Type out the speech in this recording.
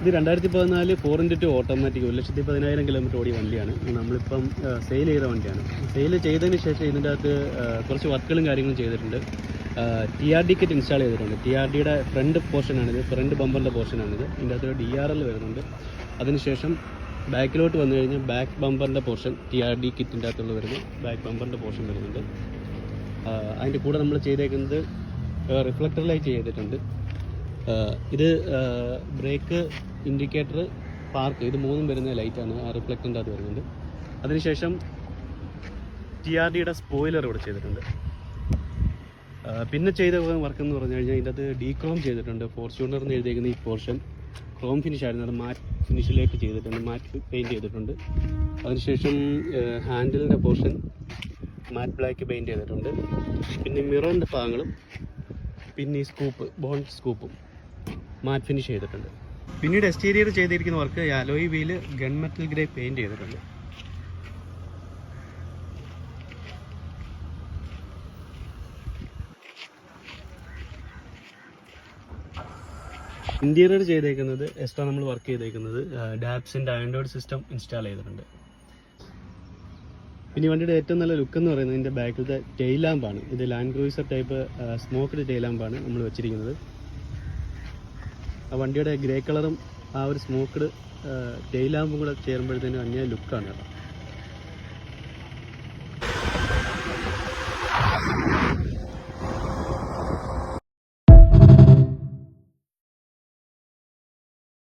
ഇത് 2014 4x2 automatic 1,10,000 kilometre ഓടിയ വണ്ടിയാണ്. നമ്മളിപ്പം സെയിൽ ചെയ്ത വണ്ടിയാണ്. സെയിൽ ചെയ്തതിന് ശേഷം ഇതിൻ്റെ അകത്ത് കുറച്ച് വർക്കുകളും കാര്യങ്ങളും ചെയ്തിട്ടുണ്ട്. TRD കിറ്റ് ഇൻസ്റ്റാൾ ചെയ്തിട്ടുണ്ട്. TRDയുടെ ഫ്രണ്ട് പോർഷനാണിത്, ഫ്രണ്ട് ബമ്പറിൻ്റെ പോർഷനാണിത്. ഇതിൻ്റെ അകത്ത് DRL വരുന്നുണ്ട്. അതിനുശേഷം ബാക്കിലോട്ട് വന്നു കഴിഞ്ഞാൽ ബാക്ക് ബമ്പറിൻ്റെ പോർഷൻ TRD കിറ്റിൻ്റെ അകത്തുള്ള വരുന്നു. ബാക്ക് ബമ്പറിൻ്റെ പോർഷൻ വരുന്നുണ്ട്. അതിൻ്റെ കൂടെ നമ്മൾ ചെയ്തേക്കുന്നത് റിഫ്ലക്ടർ ലൈറ്റ് ചെയ്തിട്ടുണ്ട്. ഇത് ബ്രേക്ക്, ഇൻഡിക്കേറ്റർ, പാർക്ക്, ഇത് മൂന്നും വരുന്ന ലൈറ്റാണ് ആ റിഫ്ലക്ടറിൻ്റെ അത് വരുന്നുണ്ട്. അതിനുശേഷം TRDയുടെ സ്പോയിലർ ഇവിടെ ചെയ്തിട്ടുണ്ട്. പിന്നെ ചെയ്ത വർക്ക് എന്ന് പറഞ്ഞു കഴിഞ്ഞാൽ ഇതിൻ്റെ അത് ഡീക്രോം ചെയ്തിട്ടുണ്ട്. ഫോർച്യൂണർ എന്ന് എഴുതിയിരിക്കുന്ന ഈ പോർഷൻ ക്രോം ഫിനിഷ് ആയിരുന്നു, അത് മാറ്റ് ഫിനിഷിലേക്ക് ചെയ്തിട്ടുണ്ട്, മാറ്റ് പെയിൻറ്റ് ചെയ്തിട്ടുണ്ട്. അതിനുശേഷം ഹാൻഡിലിൻ്റെ പോർഷൻ മാറ്റ് ബ്ലാക്ക് പെയിൻറ്റ് ചെയ്തിട്ടുണ്ട്. പിന്നെ മിററിൻ്റെ ഭാഗങ്ങളും പിന്നെ ഈ സ്കൂപ്പ്, ബോണ്ട് സ്കൂപ്പും മാറ്റ് ഫിനിഷ് ചെയ്തിട്ടുണ്ട്. പിന്നീട് എക്സ്റ്റീരിയർ ചെയ്തിരിക്കുന്ന work alloy wheel gun metal grey paint ചെയ്തിട്ടുണ്ട്. ഇൻറ്റീരിയർ ചെയ്തേക്കുന്നത് എക്സ്ട്രാ നമ്മൾ വർക്ക് ചെയ്തേക്കുന്നത് ഡാപ്സിൻ്റെ ആൻഡ്രോയിഡ് സിസ്റ്റം ഇൻസ്റ്റാൾ ചെയ്തിട്ടുണ്ട്. പിന്നെ ഈ വണ്ടിയുടെ ഏറ്റവും നല്ല ലുക്ക് എന്ന് പറയുന്നത് ഇതിൻ്റെ ബാക്കിലത്തെ ടെയിൽ ലാമ്പാണ്. ഇത് land cruiser type smoked tail ലാമ്പാണ് നമ്മൾ വെച്ചിരിക്കുന്നത്. ആ വണ്ടിയുടെ ഗ്രേ കളറും ആ ഒരു സ്മോക്ക്ഡ് ടെയിൽ ലാമ്പും കൂടെ ചേരുമ്പോഴത്തേനും അന്യ ലുക്കാണ് കേട്ടോ.